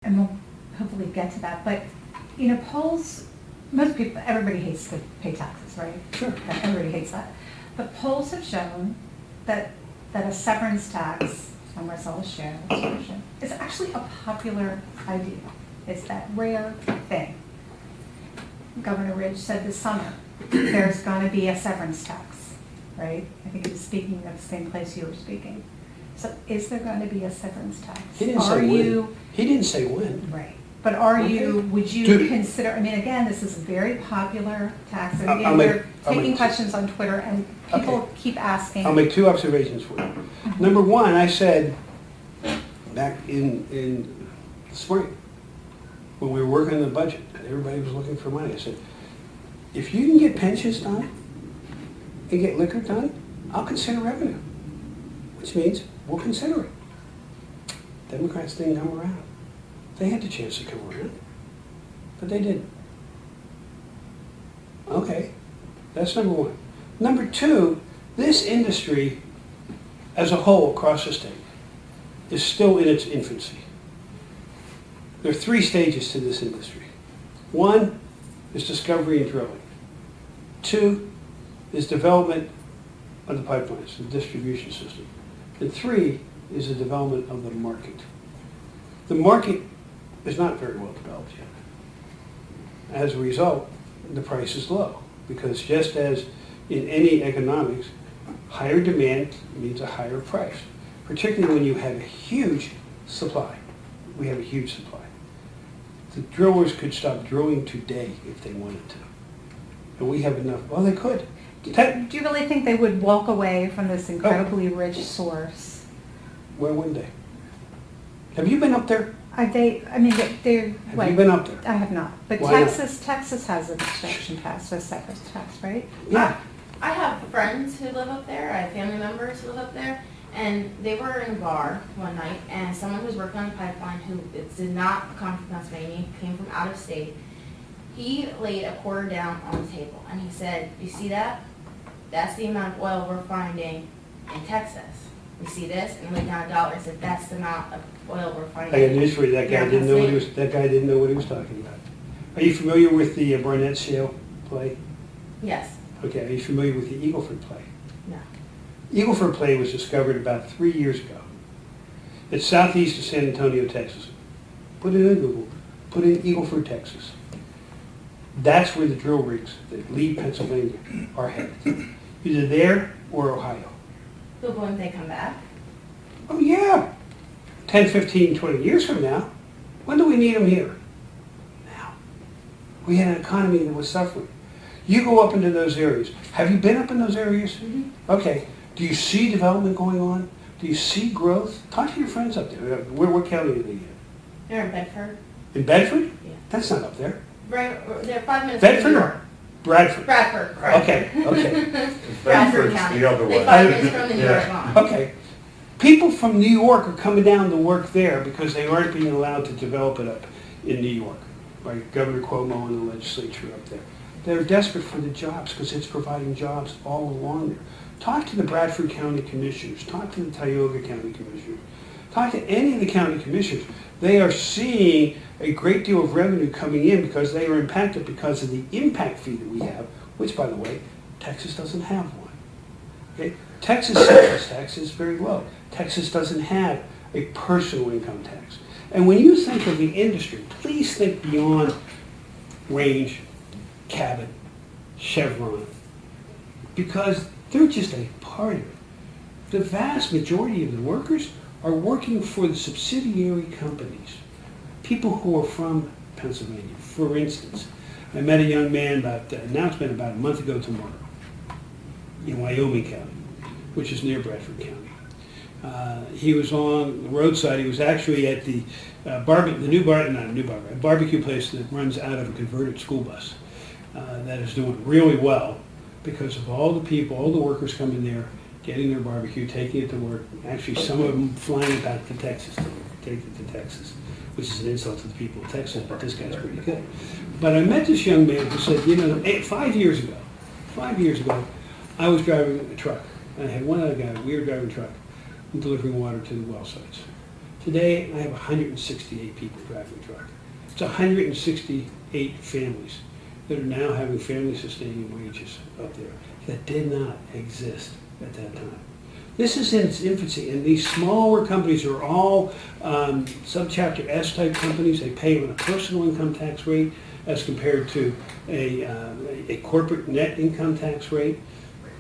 and we'll hopefully get to that, but, you know, polls, most people, everybody hates to pay taxes, right? Sure. Everybody hates that. But polls have shown that a severance tax, somewhere I'll share this version, is actually a popular idea. It's that rare thing. Governor Ridge said this summer, there's going to be a severance tax, right? I think he was speaking at the same place you were speaking. So is there going to be a severance tax? He didn't say when. He didn't say when. Right. But are Okay. you, would you Dude. consider, I mean, again, this is a very popular tax. And I'll again, make- we're I'll taking make- questions on Twitter and people Okay. keep asking. I'll make two observations for you. Number one, I said back in spring, when we were working on the budget and everybody was looking for money, I said, if you can get pensions done and get liquor done, I'll consider revenue. Which means we'll consider it. Democrats didn't come around. They had the chance to come around, but they didn't. Okay, that's number one. Number two, this industry as a whole across the state is still in its infancy. There are three stages to this industry. One is discovery and drilling. Two is development of the pipelines, the distribution system. And three is the development of the market. The market is not very well developed yet. As a result, the price is low, because just as in any economics, higher demand means a higher price, particularly when you have a huge supply. We have a huge supply. The drillers could stop drilling today if they wanted to. And we have enough, well, they could. Do you really think they would walk away from this incredibly rich source? Where would they? Have you been up there? Are they, I mean, they're, Have you been up there? I have not. But Why not? Texas has an extraction tax, a severance tax, right? Yeah. I have friends who live up there, I have family members who live up there, and they were in a bar one night, and someone who was working on the pipeline who did not come from Pennsylvania, came from out of state, he laid a quarter down on the table, and he said, you see that? That's the amount of oil we're finding in Texas. We see this, and he laid down $1 and said, that's the amount of oil we're finding. I got news for you, that guy Yeah, didn't know what he was, Pennsylvania. that guy didn't know what he was talking about. Are you familiar with the Barnett Shale play? Yes, Okay, are you familiar with the Eagleford play? no. Eagleford play was discovered about 3 years ago. It's southeast of San Antonio, Texas. Put it in Google, put in Eagleford, Texas. That's where the drill rigs that leave Pennsylvania are headed. Either there or Ohio. But when they come back, Oh yeah, 10, 15, 20 years from now. When do we need them here? Now. We had an economy that was suffering. You go up into those areas. Have you been up in those areas? Okay. Do you see development going on? Do you see growth? Talk to your friends up there. What county are they in? they're in Bedford. In Bedford? Yeah. That's not up there. Right, they're 5 minutes Bedford from New or York. Bradford? Bradford. Okay, okay, Bradford Bedford's County. the other They're way. 5 minutes from the New York Yeah. line. okay. People from New York are coming down to work there because they aren't being allowed to develop it up in New York by Governor Cuomo and the legislature up there. They're desperate for the jobs because it's providing jobs all along there. Talk to the Bradford County Commissioners. Talk to the Tioga County Commissioners. Talk to any of the county commissioners. They are seeing a great deal of revenue coming in because they are impacted because of the impact fee that we have, which, by the way, Texas doesn't have one. Okay? Texas sales tax is very low. Texas doesn't have a personal income tax. And when you think of the industry, please think beyond Range, Cabot, Chevron, because they're just a part of it. The vast majority of the workers are working for the subsidiary companies, people who are from Pennsylvania. For instance, I met a young man now it's been about a month ago tomorrow, in Wyoming County, which is near Bradford County. He was on the roadside. He was actually at the barbecue place that runs out of a converted school bus that is doing really well because of all the people, all the workers coming there, getting their barbecue, taking it to work. Actually, some of them flying it back to Texas, take it to Texas, which is an insult to the people of Texas, but this guy's pretty good. But I met this young man who said, 5 years ago, I was driving a truck. I had one other guy, we were driving a truck, and delivering water to the well sites. Today, I have 168 people driving a truck. It's 168 families that are now having family-sustaining wages up there that did not exist at that time. This is in its infancy, and these smaller companies are all subchapter S type companies. They pay on a personal income tax rate as compared to a corporate net income tax rate.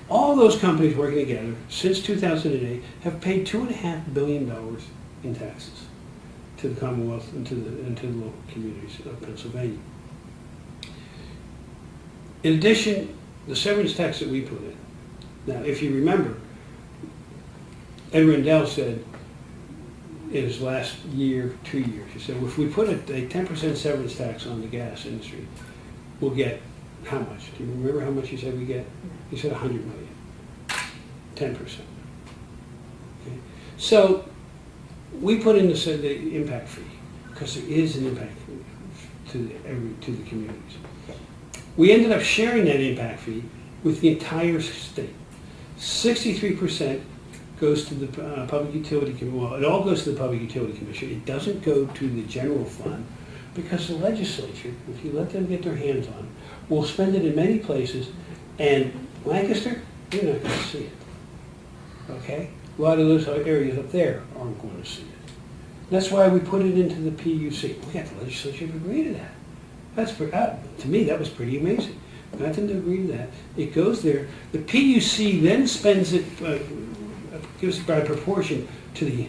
All those companies working together since 2008 have paid $2.5 billion in taxes to the Commonwealth and to the local communities of Pennsylvania. In addition, the severance tax that we put in. Now, if you remember, Ed Rendell said in his last year, 2 years, he said, if we put a 10% severance tax on the gas industry, we'll get how much? Do you remember how much he said we get? He said 100 million. 10%. Okay. So we put in the impact fee because there is an impact fee to the communities. We ended up sharing that impact fee with the entire state. 63% goes to the Public Utility Commission. Well, it all goes to the Public Utility Commission. It doesn't go to the general fund because the legislature, if you let them get their hands on it, will spend it in many places. And Lancaster, you're not going to see it. Okay? A lot of those areas up there aren't going to see it. That's why we put it into the PUC. We got the legislature to agree to that. That's to me, that was pretty amazing. Got them to agree to that. It goes there. The PUC then spends it, gives it by proportion to the,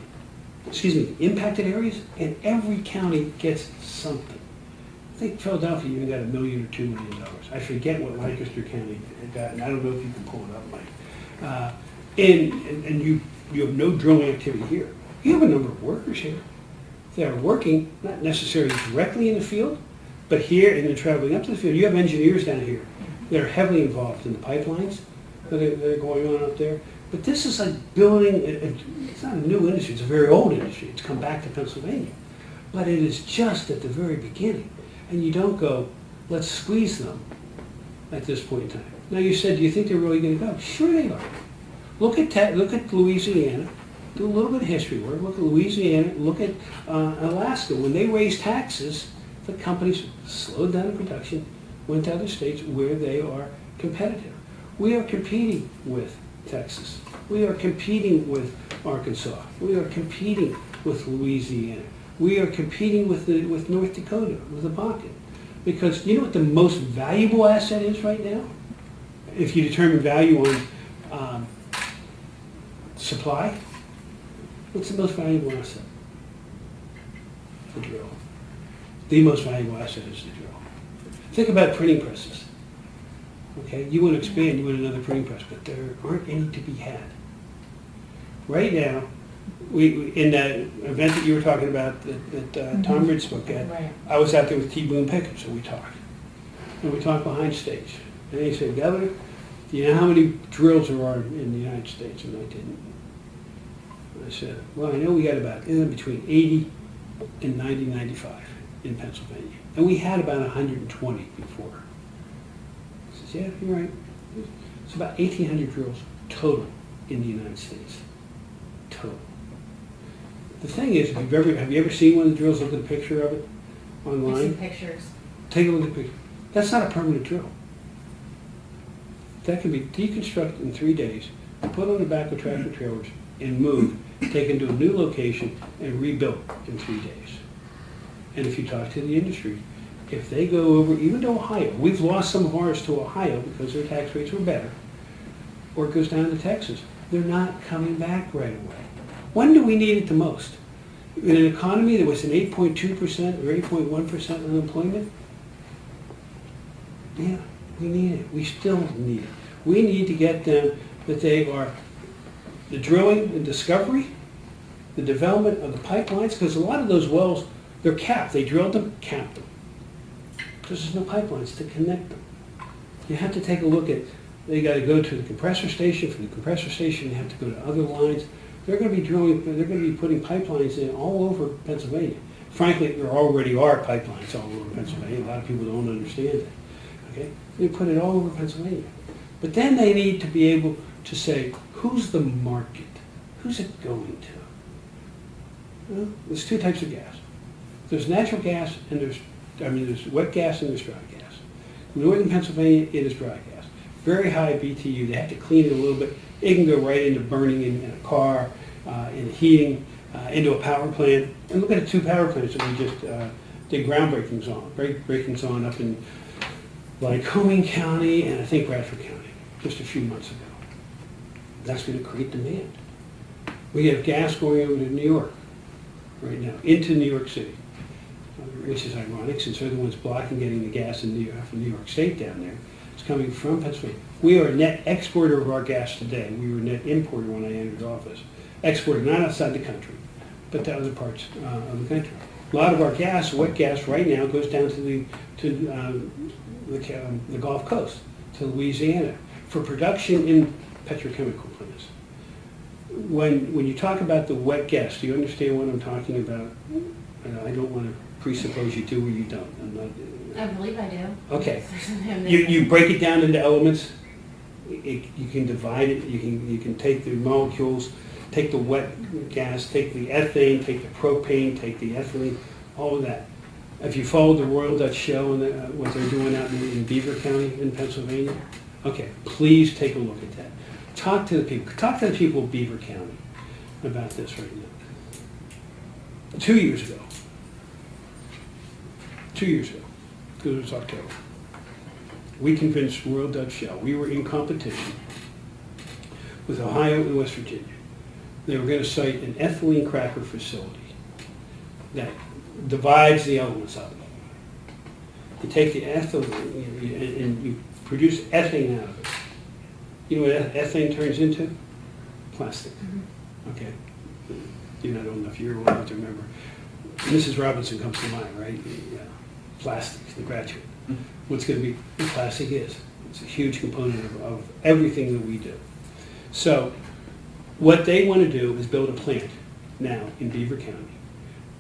impacted areas, and every county gets something. I think Philadelphia even got $1 million or $2 million. I forget what Lancaster County got, and I don't know if you can pull it up, Mike. And you have no drilling activity here. You have a number of workers here that are working, not necessarily directly in the field, but here and then traveling up to the field. You have engineers down here that are heavily involved in the pipelines that are going on up there. But this is like building, it's not a new industry, it's a very old industry. It's come back to Pennsylvania. But it is just at the very beginning. And you don't go, let's squeeze them at this point in time. Now you said, do you think they're really going to go? Sure they are. Look at Louisiana. Do a little bit of history work. Look at Louisiana. Look at Alaska. When they raised taxes, the companies slowed down production, went to other states where they are competitive. We are competing with Texas. We are competing with Arkansas. We are competing with Louisiana. We are competing with North Dakota, with the Bakken. Because you know what the most valuable asset is right now? If you determine value on supply, what's the most valuable asset? The drill. The most valuable asset is the drill. Think about printing presses. Okay, you want to expand, you want another printing press, but there aren't any to be had. Right now, we in that event that you were talking about that Tom Ritz spoke at, Right. I was out there with T. Boone Pickett, so we talked. And we talked behind stage. And he said, Governor, do you know how many drills there are in the United States? And I didn't. I said, well, I know we got about between 80 and 90, 95 in Pennsylvania. And we had about 120 before. He says, yeah, you're right. It's about 1,800 drills total in the United States. Total. The thing is, have you ever seen one of the drills? Look at a picture of it I've online. seen pictures. Take a look at the picture. That's not a permanent drill. That can be deconstructed in 3 days, put on the back of tractor trailers, and moved, taken to a new location, and rebuilt in 3 days. And if you talk to the industry, if they go over, even to Ohio, we've lost some of ours to Ohio because their tax rates were better, or it goes down to Texas, they're not coming back right away. When do we need it the most? In an economy that was an 8.2% or 8.1% unemployment? Yeah, we need it. We still need it. We need to get them that they are the drilling and discovery, the development of the pipelines, because a lot of those wells, they're capped. They drilled them, capped them. Because there's no pipelines to connect them. You have to take a look at, they got to go to the compressor station. From the compressor station, they have to go to other lines. They're going to be drilling, they're going to be putting pipelines in all over Pennsylvania. Frankly, there already are pipelines all over Pennsylvania. A lot of people don't understand that. Okay? They put it all over Pennsylvania. But then they need to be able to say, who's the market? Who's it going to? Well, there's two types of gas. There's natural gas and there's wet gas and there's dry gas. In northern Pennsylvania, it is dry gas. Very high BTU. They have to clean it a little bit. It can go right into burning in a car, in heating, into a power plant. And look at the two power plants that we just did breakings on up in Lycoming County and I think Bradford County just a few months ago. That's going to create demand. We have gas going over to New York right now, into New York City, which is ironic since they're the ones blocking getting the gas from New York State down there. It's coming from Pennsylvania. We are a net exporter of our gas today. We were a net importer when I entered office. Exporter, not outside the country, but to other parts of the country. A lot of our gas, wet gas, right now goes down to the Gulf Coast, to Louisiana, for production in petrochemical plants. When you talk about the wet gas, do you understand what I'm talking about? I don't want to presuppose you do or you don't. I'm not, I believe I do. okay. You break it down into elements. You can divide it. You can take the molecules, take the wet gas, take the ethane, take the propane, take the ethylene, all of that. If you followed the Royal Dutch Shell and what they're doing out in Beaver County in Pennsylvania, okay, please take a look at that. Talk to the people. Talk to the people of Beaver County about this right now. 2 years ago, because it was October, we convinced Royal Dutch Shell, we were in competition with Ohio and West Virginia. They were going to site an ethylene cracker facility that divides the elements up. You take the ethylene and you produce ethane out of it. You know what ethane turns into? Plastic. Okay. You're not old enough, you're old enough to remember. Mrs. Robinson comes to mind, right? Plastics, the graduate. What's going to be, what plastic is. It's a huge component of everything that we do. So what they want to do is build a plant now in Beaver County.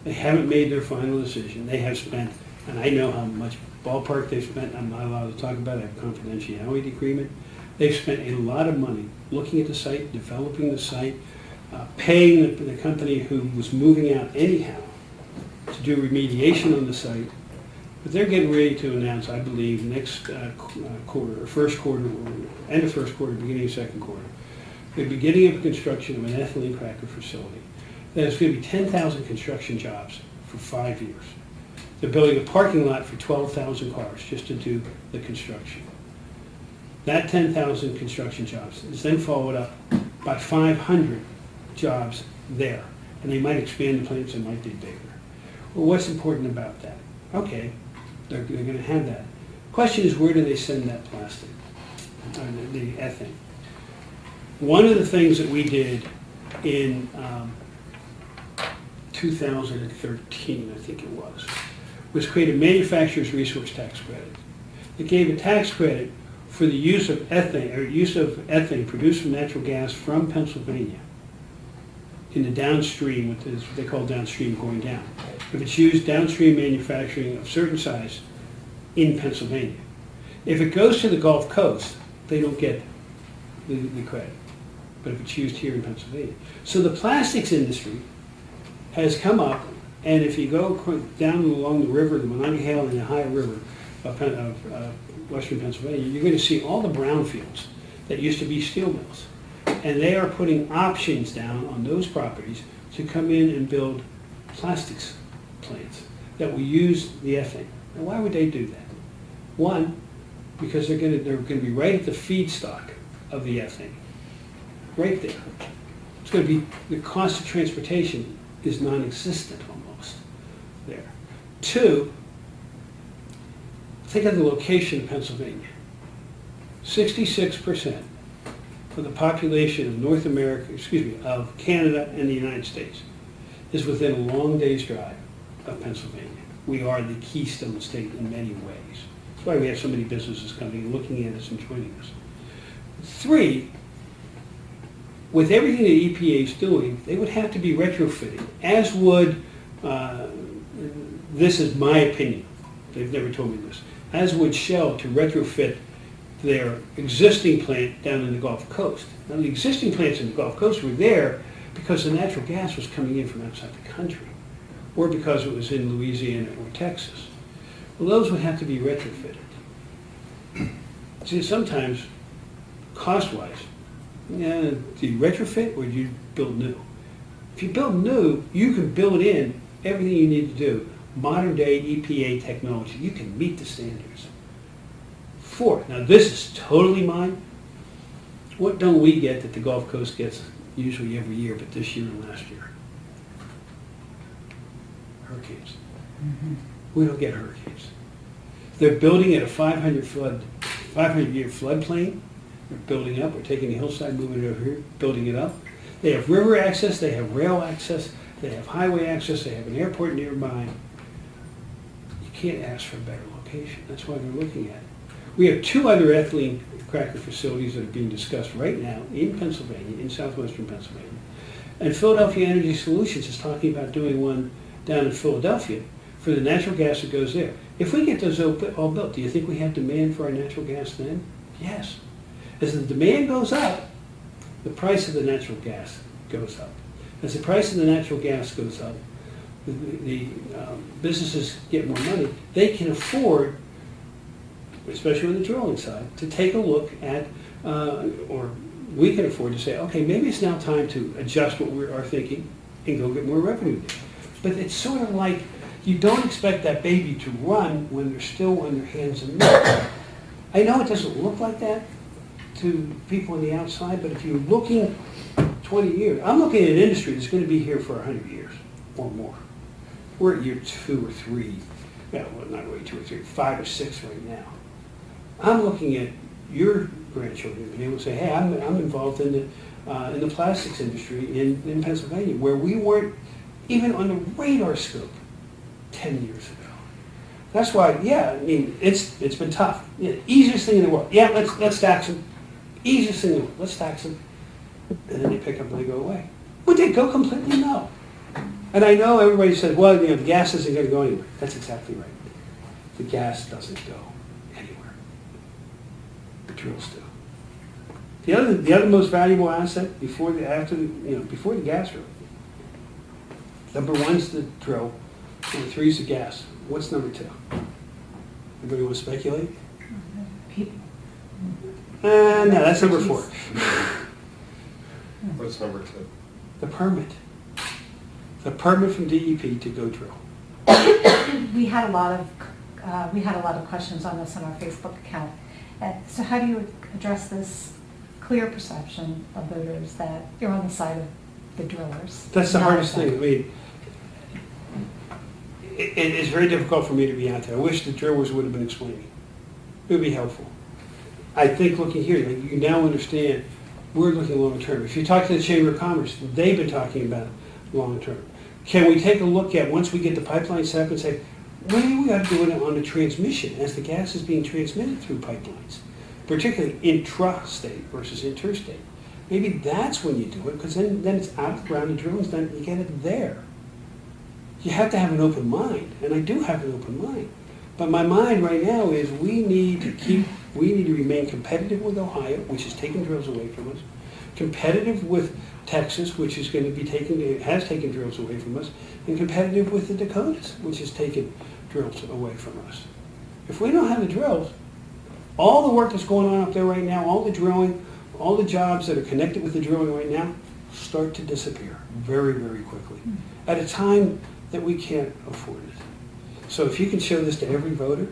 They haven't made their final decision. They have spent, and I know how much ballpark they've spent, I'm not allowed to talk about it, I have a confidentiality agreement. They've spent a lot of money looking at the site, developing the site, paying the company who was moving out anyhow to do remediation on the site. But they're getting ready to announce, I believe, next quarter, or first quarter, or end of first quarter, beginning of second quarter, the beginning of construction of an ethylene cracker facility. There's going to be 10,000 construction jobs for 5 years. They're building a parking lot for 12,000 cars just to do the construction. That 10,000 construction jobs is then followed up by 500 jobs there. And they might expand the plants, they might be bigger. Well, what's important about that? Okay, they're going to have that. Question is, where do they send that plastic, the ethane? One of the things that we did in 2013, I think it was create a manufacturer's resource tax credit. It gave a tax credit for the use of ethane produced from natural gas from Pennsylvania in the downstream, what they call downstream going down. If it's used downstream manufacturing of certain size in Pennsylvania. If it goes to the Gulf Coast, they don't get the credit. But if it's used here in Pennsylvania. So the plastics industry has come up, and if you go down along the river, the Monongahela and the Ohio River of western Pennsylvania, you're going to see all the brownfields that used to be steel mills. And they are putting options down on those properties to come in and build plastics plants that will use the ethane. Now, why would they do that? One, because they're going to be right at the feedstock of the ethane, right there. It's going to be, the cost of transportation is non-existent almost there. Two, think of the location of Pennsylvania. 66% of the population of North America, of Canada and the United States is within a long day's drive of Pennsylvania. We are the keystone state in many ways. That's why we have so many businesses coming and looking at us and joining us. Three, with everything the EPA is doing, they would have to be retrofitting, as would, this is my opinion, they've never told me this, as would Shell to retrofit their existing plant down in the Gulf Coast. Now, the existing plants in the Gulf Coast were there because the natural gas was coming in from outside the country, or because it was in Louisiana or Texas. Well, those would have to be retrofitted. See, sometimes, cost-wise, yeah, do you retrofit or do you build new? If you build new, you can build in everything you need to do. Modern day EPA technology, you can meet the standards. Fourth, now this is totally mine. What don't we get that the Gulf Coast gets usually every year, but this year and last year? Hurricanes. We don't get hurricanes. They're building at a 500-year floodplain. They're building up. We're taking the hillside, moving it over here, building it up. They have river access. They have rail access. They have highway access. They have an airport nearby. You can't ask for a better location. That's why they're looking at it. We have 2 other ethylene cracker facilities that are being discussed right now in Pennsylvania, in southwestern Pennsylvania. And Philadelphia Energy Solutions is talking about doing one down in Philadelphia for the natural gas that goes there. If we get those all built, do you think we have demand for our natural gas then? Yes. As the demand goes up, the price of the natural gas goes up. As the price of the natural gas goes up, the businesses get more money. They can afford, especially on the drilling side, to take a look at, or we can afford to say, okay, maybe it's now time to adjust what we are thinking and go get more revenue. But it's sort of like you don't expect that baby to run when they're still on their hands and knees. I know it doesn't look like that to people on the outside, but if you're looking 20 years, I'm looking at an industry that's going to be here for 100 years or more. We're at year 2 or 3, well, not really 2 or 3, 5 or 6 right now. I'm looking at your grandchildren being able to say, hey, I'm involved in the plastics industry in Pennsylvania, where we weren't even on the radar scope 10 years ago. That's why, yeah, I mean, it's been tough. Yeah, easiest thing in the world. Yeah, let's tax them. Easiest thing in the world. Let's tax them. And then they pick up and they go away. Would they go completely? No. And I know everybody says, well, the gas isn't going to go anywhere. That's exactly right. The gas doesn't go anywhere. The drills do. The other most valuable asset before the gas drill. Number 1's the drill. Number 3 is the gas. What's number 2? Anybody want to speculate? People. No, that's number 4. What's number 2? The permit. The permit from DEP to go drill. We had a lot of questions on this on our Facebook account. So how do you address this clear perception of voters that you're on the side of the drillers? That's the not hardest them? thing. I mean, it's very difficult for me to be out there. I wish the drillers would have been explaining. It would be helpful. I think looking here, you now understand we're looking long term. If you talk to the Chamber of Commerce, they've been talking about long term. Can we take a look at, once we get the pipeline set up and say, when do we got to do it on the transmission as the gas is being transmitted through pipelines, particularly intrastate versus interstate? Maybe that's when you do it, because then it's out of the ground, the drilling's done, you get it there. You have to have an open mind, and I do have an open mind. But my mind right now is we need to remain competitive with Ohio, which is taking drills away from us, competitive with Texas, which is going to be has taken drills away from us, and competitive with the Dakotas, which has taken drills away from us. If we don't have the drills, all the work that's going on up there right now, all the drilling, all the jobs that are connected with the drilling right now, start to disappear very, very quickly at a time that we can't afford it. So if you can show this to every voter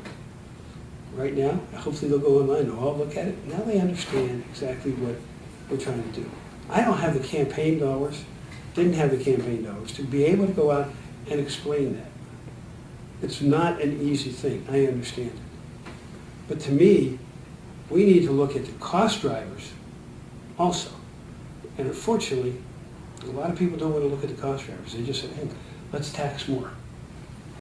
right now, hopefully they'll go online and they'll all look at it. Now they understand exactly what we're trying to do. I don't have the campaign dollars, didn't have the campaign dollars to be able to go out and explain that. It's not an easy thing, I understand it. But to me, we need to look at the cost drivers also. And unfortunately, a lot of people don't want to look at the cost drivers. They just say, hey, let's tax more.